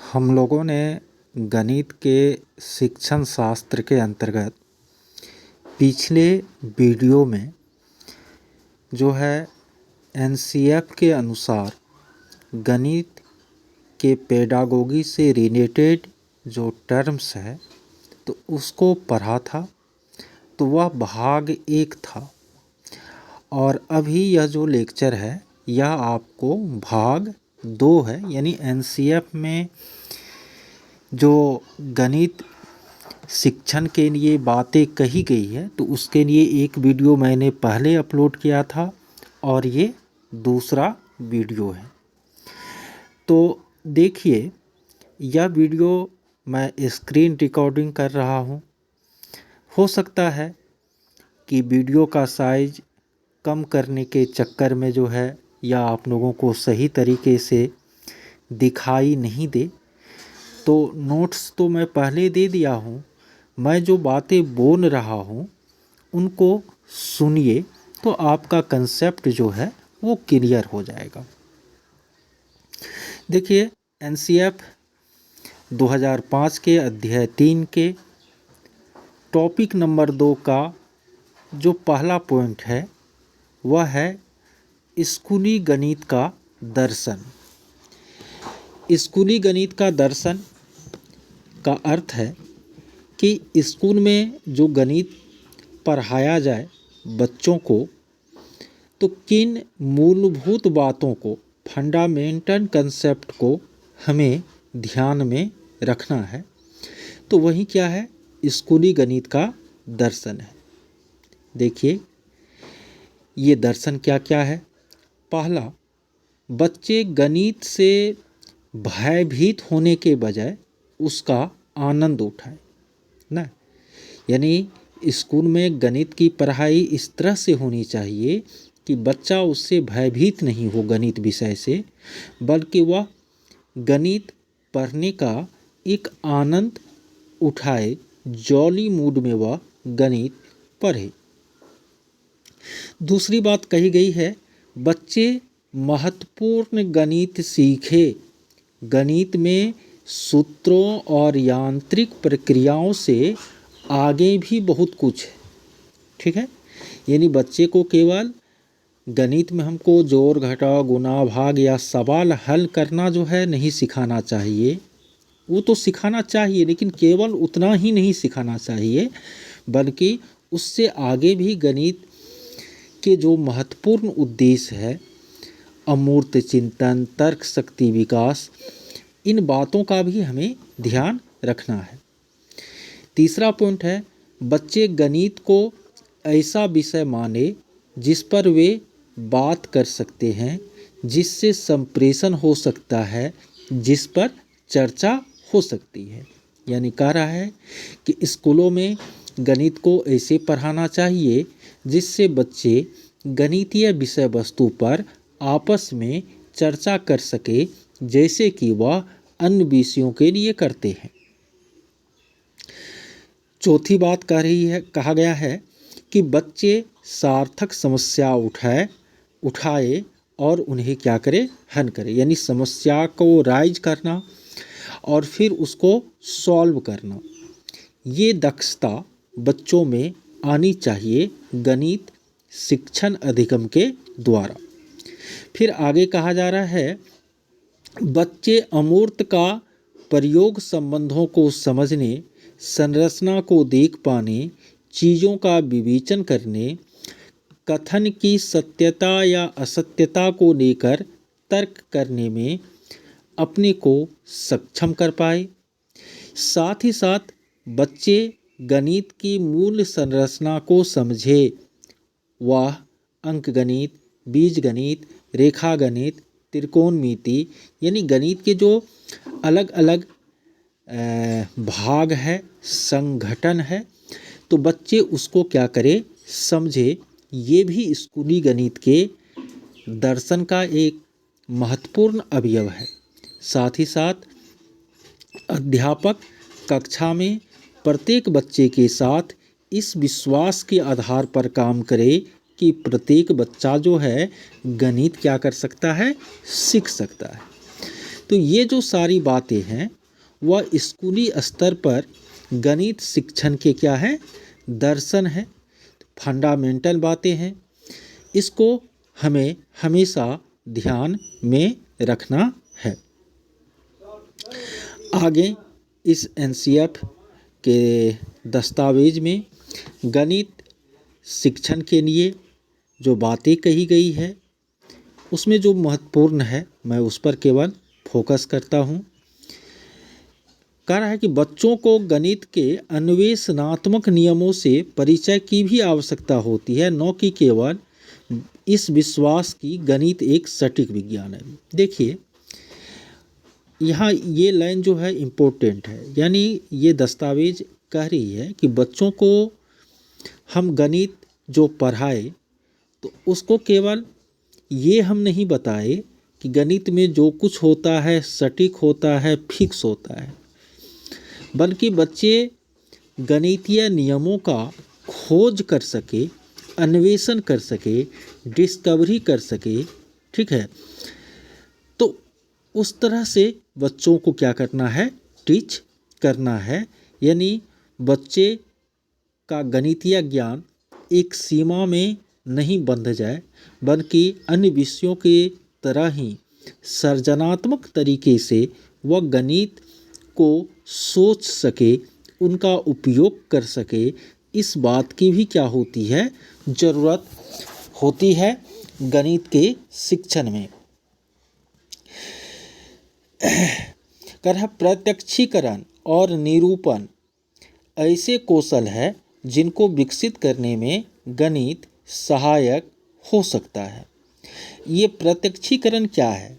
हम लोगों ने गणित के शिक्षण शास्त्र के अंतर्गत पिछले वीडियो में जो है एनसीएफ के अनुसार गणित के पेडागोगी से रिलेटेड जो टर्म्स है तो उसको पढ़ा था। तो वह भाग 1 था और अभी यह जो लेक्चर है यह आपको भाग 2 है, यानी एनसीएफ में जो गणित शिक्षण के लिए बातें कही गई है तो उसके लिए एक वीडियो मैंने पहले अपलोड किया था और ये दूसरा वीडियो है। तो देखिए, यह वीडियो मैं स्क्रीन रिकॉर्डिंग कर रहा हूँ। हो सकता है कि वीडियो का साइज कम करने के चक्कर में जो है या आप लोगों को सही तरीके से दिखाई नहीं दे, तो नोट्स तो मैं पहले दे दिया हूँ। मैं जो बातें बोल रहा हूँ उनको सुनिए तो आपका कंसेप्ट जो है वो क्लियर हो जाएगा। देखिए, एनसीएफ 2005 के अध्याय 3 के टॉपिक नंबर 2 का जो पहला पॉइंट है वह है स्कूली गणित का दर्शन। स्कूली गणित का दर्शन का अर्थ है कि स्कूल में जो गणित पढ़ाया जाए बच्चों को, तो किन मूलभूत बातों को, फंडामेंटल कंसेप्ट को हमें ध्यान में रखना है। तो वही क्या है, स्कूली गणित का दर्शन है। देखिए, ये दर्शन क्या क्या है। पहला, बच्चे गणित से भयभीत होने के बजाय उसका आनंद उठाएं ना। यानी स्कूल में गणित की पढ़ाई इस तरह से होनी चाहिए कि बच्चा उससे भयभीत नहीं हो गणित विषय से, बल्कि वह गणित पढ़ने का एक आनंद उठाए, जॉली मूड में वह गणित पढ़े। दूसरी बात कही गई है, बच्चे महत्वपूर्ण गणित सीखे। गणित में सूत्रों और यांत्रिक प्रक्रियाओं से आगे भी बहुत कुछ है। ठीक है, यानी बच्चे को केवल गणित में हमको जोड़ घटाव गुणा भाग या सवाल हल करना जो है नहीं सिखाना चाहिए। वो तो सिखाना चाहिए, लेकिन केवल उतना ही नहीं सिखाना चाहिए, बल्कि उससे आगे भी गणित के जो महत्वपूर्ण उद्देश्य है, अमूर्त चिंतन, तर्क शक्ति विकास, इन बातों का भी हमें ध्यान रखना है। तीसरा पॉइंट है, बच्चे गणित को ऐसा विषय माने जिस पर वे बात कर सकते हैं, जिससे संप्रेषण हो सकता है, जिस पर चर्चा हो सकती है। यानी कह रहा है कि स्कूलों में गणित को ऐसे पढ़ाना चाहिए जिससे बच्चे गणितीय विषय वस्तु पर आपस में चर्चा कर सके, जैसे कि वह अन्य विषयों के लिए करते हैं। चौथी बात कहा गया है कि बच्चे सार्थक समस्या उठाए और उन्हें क्या करे, हल करे। यानी समस्या को राइज करना और फिर उसको सॉल्व करना, ये दक्षता बच्चों में आनी चाहिए गणित शिक्षण अधिगम के द्वारा। फिर आगे कहा जा रहा है, बच्चे अमूर्त का प्रयोग संबंधों को समझने, संरचना को देख पाने, चीज़ों का विवेचन करने, कथन की सत्यता या असत्यता को लेकर तर्क करने में अपने को सक्षम कर पाए। साथ ही साथ बच्चे गणित की मूल संरचना को समझे। वह अंकगणित, बीजगणित, रेखा गणित, त्रिकोणमिति, यानी गणित के जो अलग अलग भाग है, संगठन है, तो बच्चे उसको क्या करे, समझे। ये भी स्कूली गणित के दर्शन का एक महत्वपूर्ण अवयव है। साथ ही साथ अध्यापक कक्षा में प्रत्येक बच्चे के साथ इस विश्वास के आधार पर काम करे कि प्रत्येक बच्चा जो है गणित क्या कर सकता है, सीख सकता है। तो ये जो सारी बातें हैं वह स्कूली स्तर पर गणित शिक्षण के क्या हैं, दर्शन है, फंडामेंटल बातें हैं। इसको हमें हमेशा ध्यान में रखना है। आगे इस एनसीएफ के दस्तावेज में गणित शिक्षण के लिए जो बातें कही गई है उसमें जो महत्वपूर्ण है मैं उस पर केवल फोकस करता हूँ। कह रहा है कि बच्चों को गणित के अन्वेषणात्मक नियमों से परिचय की भी आवश्यकता होती है, न कि केवल इस विश्वास की गणित एक सटीक विज्ञान है। देखिए यहाँ ये लाइन जो है इम्पोर्टेंट है, यानी ये दस्तावेज कह रही है कि बच्चों को हम गणित जो पढ़ाए तो उसको केवल ये हम नहीं बताए कि गणित में जो कुछ होता है सटीक होता है, फिक्स होता है, बल्कि बच्चे गणितीय नियमों का खोज कर सके, अन्वेषण कर सके, डिस्कवरी कर सके। ठीक है, तो उस तरह से बच्चों को क्या करना है, टीच करना है। यानी बच्चे का गणितीय ज्ञान एक सीमा में नहीं बंध जाए, बल्कि अन्य विषयों के तरह ही सृजनात्मक तरीके से वह गणित को सोच सके, उनका उपयोग कर सके। इस बात की भी क्या होती है, ज़रूरत होती है गणित के शिक्षण में। कर प्रत्यक्षीकरण और निरूपण ऐसे कौशल है जिनको विकसित करने में गणित सहायक हो सकता है। ये प्रत्यक्षीकरण क्या है,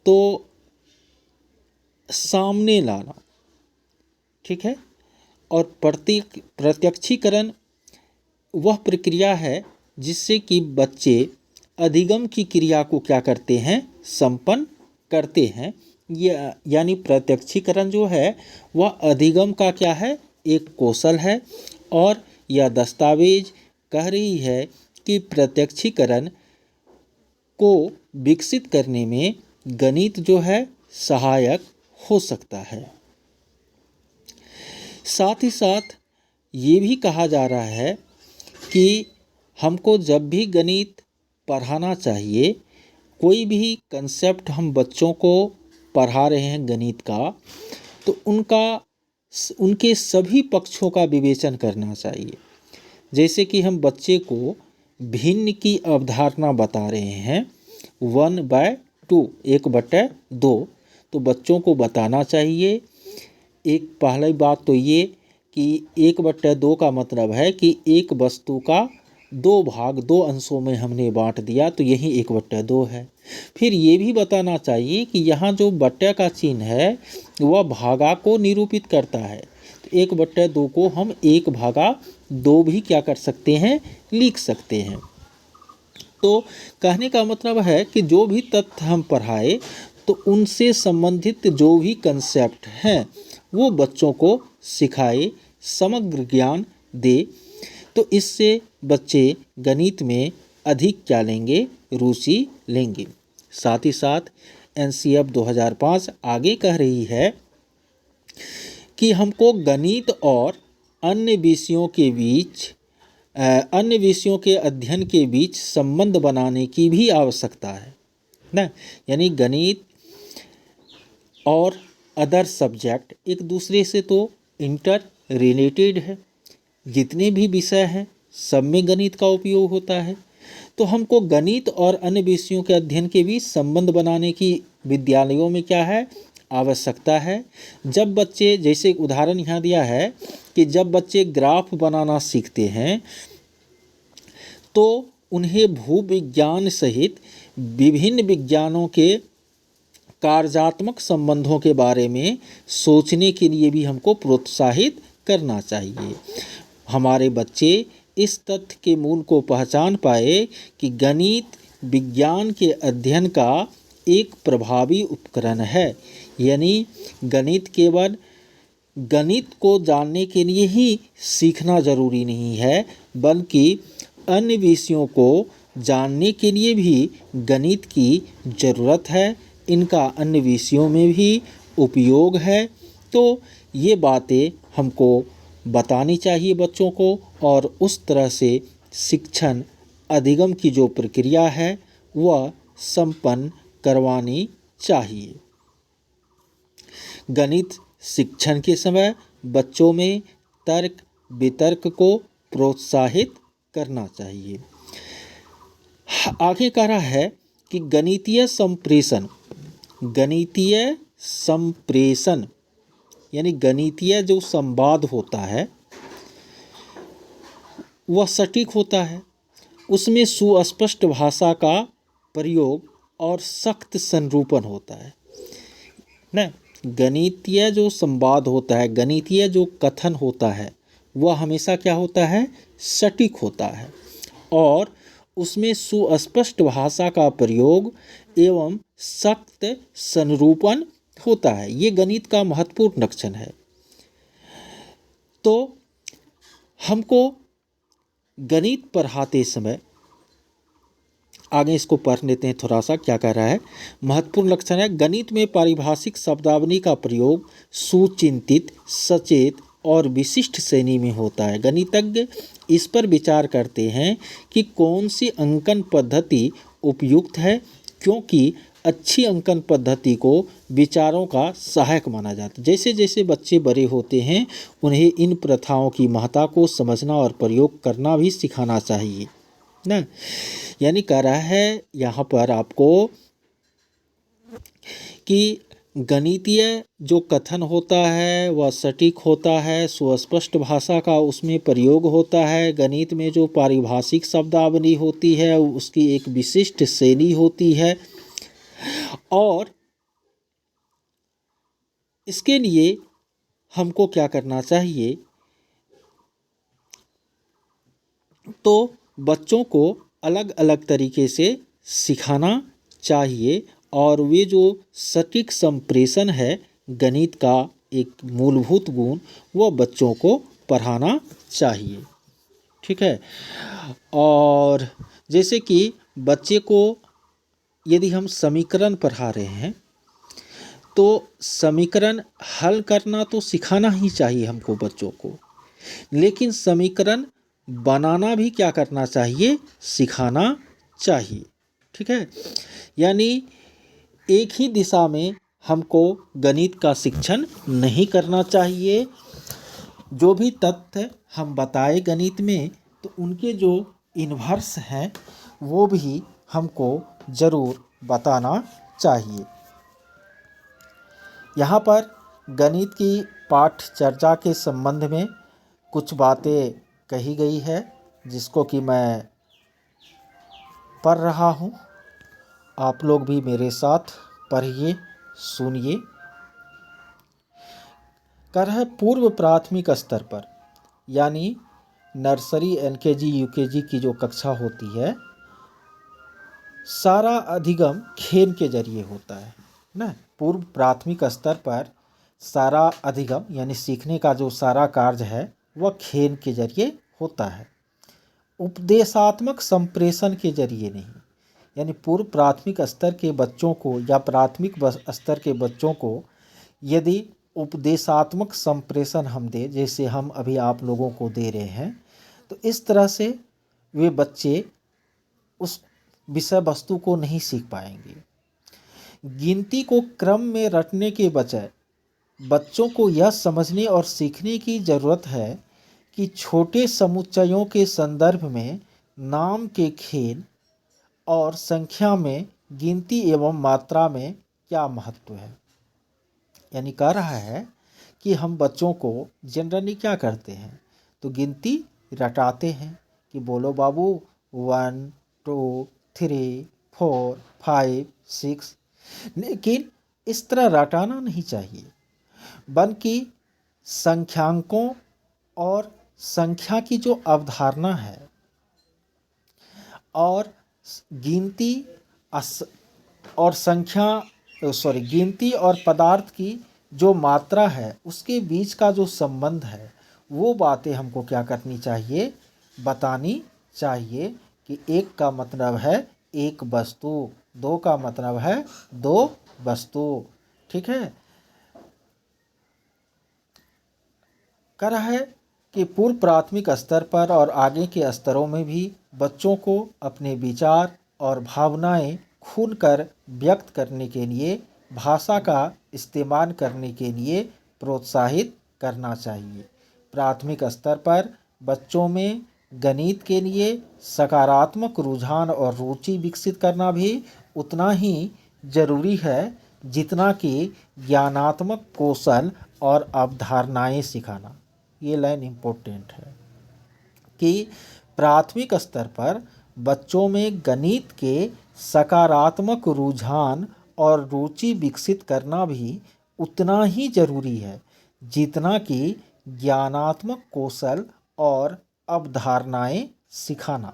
तो सामने लाना, ठीक है, और प्रत्यक्षीकरण वह प्रक्रिया है जिससे कि बच्चे अधिगम की क्रिया को क्या करते हैं, संपन्न करते हैं। ये यानी प्रत्यक्षीकरण जो है वह अधिगम का क्या है, एक कौशल है। और यह दस्तावेज कह रही है कि प्रत्यक्षीकरण को विकसित करने में गणित जो है सहायक हो सकता है। साथ ही साथ ये भी कहा जा रहा है कि हमको जब भी गणित पढ़ाना चाहिए, कोई भी कंसेप्ट हम बच्चों को पढ़ा रहे हैं गणित का, तो उनके सभी पक्षों का विवेचन करना चाहिए। जैसे कि हम बच्चे को भिन्न की अवधारणा बता रहे हैं 1/2, 1/2, तो बच्चों को बताना चाहिए। एक पहली बात तो ये कि 1/2 का मतलब है कि एक वस्तु का 2 भाग 2 अंशों में हमने बांट दिया, तो यही 1/2 है। फिर ये भी बताना चाहिए कि यहाँ जो बट्टे का चिन्ह है वह भागा को निरूपित करता है, तो 1/2 को हम 1/2 भी क्या कर सकते हैं, लिख सकते हैं। तो कहने का मतलब है कि जो भी तथ्य हम पढ़ाए तो उनसे संबंधित जो भी कंसेप्ट हैं वो बच्चों को सिखाए, समग्र ज्ञान दे, तो इससे बच्चे गणित में अधिक क्या लेंगे, रुचि लेंगे। साथ ही साथ एनसीएफ 2005 आगे कह रही है कि हमको गणित और अन्य विषयों के अध्ययन के बीच संबंध बनाने की भी आवश्यकता है ना। यानी गणित और अदर सब्जेक्ट एक दूसरे से तो इंटर रिलेटेड है, जितने भी विषय हैं सब में गणित का उपयोग होता है। तो हमको गणित और अन्य विषयों के अध्ययन के बीच संबंध बनाने की विद्यालयों में क्या है, आवश्यकता है। जब बच्चे, जैसे उदाहरण यहाँ दिया है कि जब बच्चे ग्राफ बनाना सीखते हैं तो उन्हें भूविज्ञान सहित विभिन्न विज्ञानों के कार्यात्मक संबंधों के बारे में सोचने के लिए भी हमको प्रोत्साहित करना चाहिए। हमारे बच्चे इस तथ्य के मूल को पहचान पाए कि गणित विज्ञान के अध्ययन का एक प्रभावी उपकरण है। यानी गणित केवल गणित को जानने के लिए ही सीखना ज़रूरी नहीं है, बल्कि अन्य विषयों को जानने के लिए भी गणित की ज़रूरत है। इनका अन्य विषयों में भी उपयोग है। तो ये बातें हमको बतानी चाहिए बच्चों को और उस तरह से शिक्षण अधिगम की जो प्रक्रिया है वह संपन्न करवानी चाहिए। गणित शिक्षण के समय बच्चों में तर्क वितर्क को प्रोत्साहित करना चाहिए। आगे कह रहा है कि गणितीय संप्रेषण यानी गणितीय जो संवाद होता है वह सटीक होता है, उसमें सुस्पष्ट भाषा का प्रयोग और सख्त संरूपण होता है ना। गणितीय जो संवाद होता है, गणितीय जो कथन होता है वह हमेशा क्या होता है, सटीक होता है और उसमें सुस्पष्ट भाषा का प्रयोग एवं सख्त संरूपण होता है। ये गणित का महत्वपूर्ण लक्षण है। तो हमको गणित पढ़ाते समय आगे इसको पढ़ लेते हैं थोड़ा सा, क्या कह रहा है। महत्वपूर्ण लक्षण है, गणित में पारिभाषिक शब्दावली का प्रयोग सुचिंतित, सचेत और विशिष्ट श्रेणी में होता है। गणितज्ञ इस पर विचार करते हैं कि कौन सी अंकन पद्धति उपयुक्त है, क्योंकि अच्छी अंकन पद्धति को विचारों का सहायक माना जाता है। जैसे जैसे बच्चे बड़े होते हैं उन्हें इन प्रथाओं की महत्ता को समझना और प्रयोग करना भी सिखाना चाहिए ना। यानी कह रहा है यहाँ पर आपको कि गणितीय जो कथन होता है वह सटीक होता है, सुस्पष्ट भाषा का उसमें प्रयोग होता है। गणित में जो पारिभाषिक शब्दावली होती है उसकी एक विशिष्ट श्रेणी होती है और इसके लिए हमको क्या करना चाहिए, तो बच्चों को अलग अलग तरीके से सिखाना चाहिए और वे जो सटीक संप्रेषण है गणित का एक मूलभूत गुण वह बच्चों को पढ़ाना चाहिए। ठीक है। और जैसे कि बच्चे को यदि हम समीकरण पढ़ा रहे हैं तो समीकरण हल करना तो सिखाना ही चाहिए हमको बच्चों को, लेकिन समीकरण बनाना भी क्या करना चाहिए, सिखाना चाहिए। ठीक है। यानी एक ही दिशा में हमको गणित का शिक्षण नहीं करना चाहिए। जो भी तथ्य हम बताए गणित में तो उनके जो इन्वर्स हैं वो भी हमको ज़रूर बताना चाहिए। यहाँ पर गणित की पाठ चर्चा के संबंध में कुछ बातें कही गई है जिसको कि मैं पढ़ रहा हूँ, आप लोग भी मेरे साथ पढ़िए सुनिए। कर है पूर्व प्राथमिक स्तर पर यानी नर्सरी एलकेजी यूकेजी की जो कक्षा होती है सारा अधिगम खेल के जरिए होता है ना। पूर्व प्राथमिक स्तर पर सारा अधिगम यानी सीखने का जो सारा कार्य है वह खेल के जरिए होता है, उपदेशात्मक संप्रेषण के जरिए नहीं। यानी पूर्व प्राथमिक स्तर के बच्चों को या प्राथमिक स्तर के बच्चों को यदि उपदेशात्मक संप्रेषण हम दें, जैसे हम अभी आप लोगों को दे रहे हैं, तो इस तरह से वे बच्चे उस विषय वस्तु को नहीं सीख पाएंगे। गिनती को क्रम में रटने के बजाय बच्चों को यह समझने और सीखने की ज़रूरत है कि छोटे समुच्चयों के संदर्भ में नाम के खेल और संख्या में गिनती एवं मात्रा में क्या महत्व है। यानी कह रहा है कि हम बच्चों को जनरली क्या करते हैं, तो गिनती रटाते हैं कि बोलो बाबू 1 2 3 4 5 6, लेकिन इस तरह रटाना नहीं चाहिए, बल्कि संख्यांकों और संख्या की जो अवधारणा है और गिनती गिनती और पदार्थ की जो मात्रा है उसके बीच का जो संबंध है वो बातें हमको क्या करनी चाहिए, बतानी चाहिए कि 1 का मतलब है 1 वस्तु, 2 का मतलब है 2 वस्तु। ठीक है। कह रहा है कि पूर्व प्राथमिक स्तर पर और आगे के स्तरों में भी बच्चों को अपने विचार और भावनाएं खुलकर व्यक्त करने के लिए भाषा का इस्तेमाल करने के लिए प्रोत्साहित करना चाहिए। प्राथमिक स्तर पर बच्चों में गणित के लिए सकारात्मक रुझान और रुचि विकसित करना भी उतना ही जरूरी है जितना कि ज्ञानात्मक कौशल और अवधारणाएं सिखाना। ये लाइन इम्पोर्टेंट है कि प्राथमिक स्तर पर बच्चों में गणित के सकारात्मक रुझान और रुचि विकसित करना भी उतना ही जरूरी है जितना कि ज्ञानात्मक कौशल और अवधारणाएं सिखाना।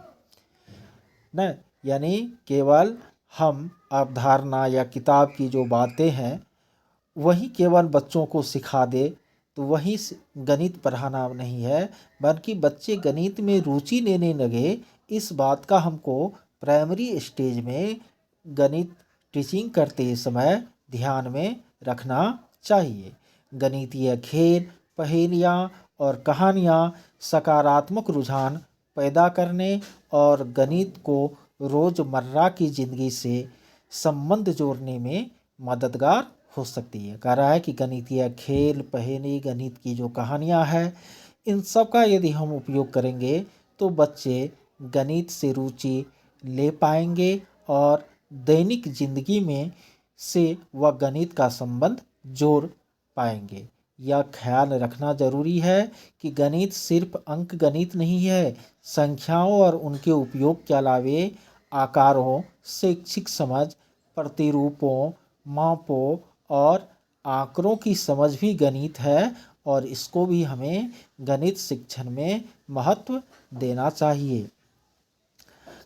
न यानी केवल हम अवधारणा या किताब की जो बातें हैं वही केवल बच्चों को सिखा दे तो वही गणित पढ़ाना नहीं है, बल्कि बच्चे गणित में रुचि लेने लगे इस बात का हमको प्राइमरी स्टेज में गणित टीचिंग करते समय ध्यान में रखना चाहिए। गणितीय खेल, पहेलियाँ और कहानियाँ सकारात्मक रुझान पैदा करने और गणित को रोज़मर्रा की ज़िंदगी से संबंध जोड़ने में मददगार हो सकती है। कह रहा है कि गणितीय खेल, पहेली, गणित की जो कहानियाँ हैं इन सब का यदि हम उपयोग करेंगे तो बच्चे गणित से रुचि ले पाएंगे और दैनिक जिंदगी में से वह गणित का संबंध जोड़ पाएंगे। यह ख्याल रखना जरूरी है कि गणित सिर्फ अंक गणित नहीं है, संख्याओं और उनके उपयोग के अलावे आकारों, शैक्षिक समझ, प्रतिरूपों, मापों और आंकड़ों की समझ भी गणित है और इसको भी हमें गणित शिक्षण में महत्व देना चाहिए।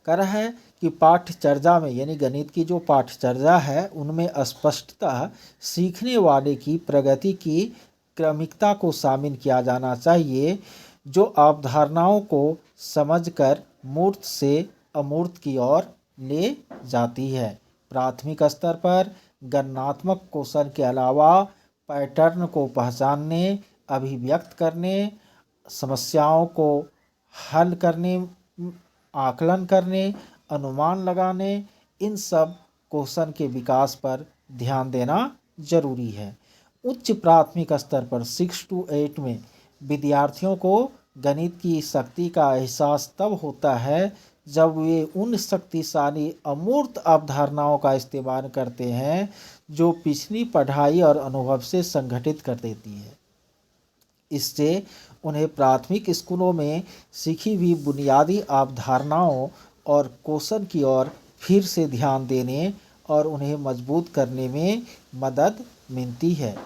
कह रहा है कि पाठ्यचर्या में यानी गणित की जो पाठ्यचर्या है उनमें स्पष्टतः सीखने वाले की प्रगति की क्रमिकता को शामिल किया जाना चाहिए, जो अवधारणाओं को समझकर मूर्त से अमूर्त की ओर ले जाती है। प्राथमिक स्तर पर गणनात्मक कौशल के अलावा पैटर्न को पहचानने, अभिव्यक्त करने, समस्याओं को हल करने, आकलन करने, अनुमान लगाने, इन सब कौशल के विकास पर ध्यान देना जरूरी है। उच्च प्राथमिक स्तर पर 6 to 8 में विद्यार्थियों को गणित की शक्ति का एहसास तब होता है जब वे उन शक्तिशाली अमूर्त अवधारणाओं का इस्तेमाल करते हैं जो पिछली पढ़ाई और अनुभव से संगठित कर देती है। इससे उन्हें प्राथमिक स्कूलों में सीखी हुई बुनियादी अवधारणाओं और कौशल की ओर फिर से ध्यान देने और उन्हें मजबूत करने में मदद मिलती है।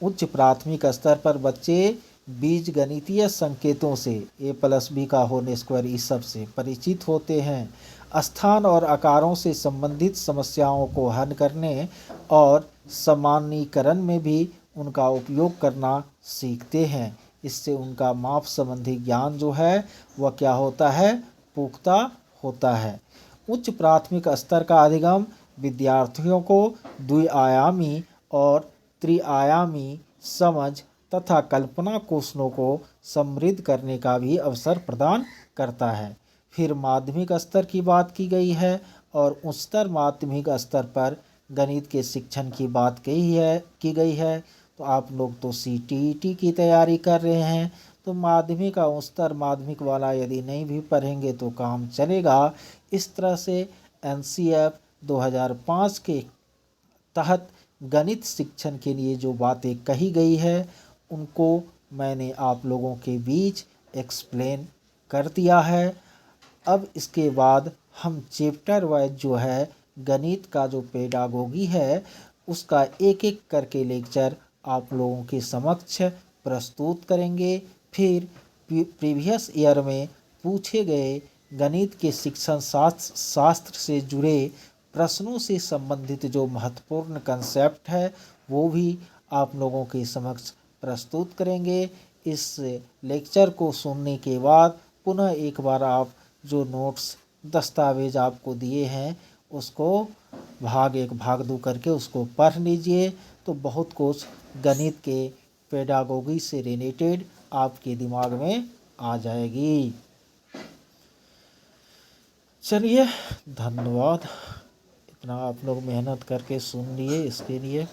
उच्च प्राथमिक स्तर पर बच्चे बीजगणितीय संकेतों से a+b का होल स्क्वायर इस सब से परिचित होते हैं, स्थान और आकारों से संबंधित समस्याओं को हल करने और सामान्यीकरण में भी उनका उपयोग करना सीखते हैं। इससे उनका माप संबंधी ज्ञान जो है वह क्या होता है, पुख्ता होता है। उच्च प्राथमिक स्तर का अधिगम विद्यार्थियों को द्विआयामी और त्रिआयामी समझ तथा कल्पना कौशलों को समृद्ध करने का भी अवसर प्रदान करता है। फिर माध्यमिक स्तर की बात की गई है और उच्चतर माध्यमिक स्तर पर गणित के शिक्षण की बात की गई है। तो आप लोग तो CTET की तैयारी कर रहे हैं, तो माध्यमिक और उच्चतर माध्यमिक वाला यदि नहीं भी पढ़ेंगे तो काम चलेगा। इस तरह से NCF 2005 के तहत गणित शिक्षण के लिए जो बातें कही गई है उनको मैंने आप लोगों के बीच एक्सप्लेन कर दिया है। अब इसके बाद हम चैप्टर वाइज जो है गणित का जो पेडागोगी है उसका एक एक करके लेक्चर आप लोगों के समक्ष प्रस्तुत करेंगे। फिर प्रीवियस ईयर में पूछे गए गणित के शिक्षण शास्त्र से जुड़े प्रश्नों से संबंधित जो महत्वपूर्ण कंसेप्ट है वो भी आप लोगों के समक्ष प्रस्तुत करेंगे। इस लेक्चर को सुनने के बाद पुनः एक बार आप जो नोट्स दस्तावेज आपको दिए हैं उसको भाग 1 भाग 2 करके उसको पढ़ लीजिए, तो बहुत कुछ गणित के पेडागोगी से रिलेटेड आपके दिमाग में आ जाएगी। चलिए, धन्यवाद, इतना आप लोग मेहनत करके सुन लिए, इसके लिए।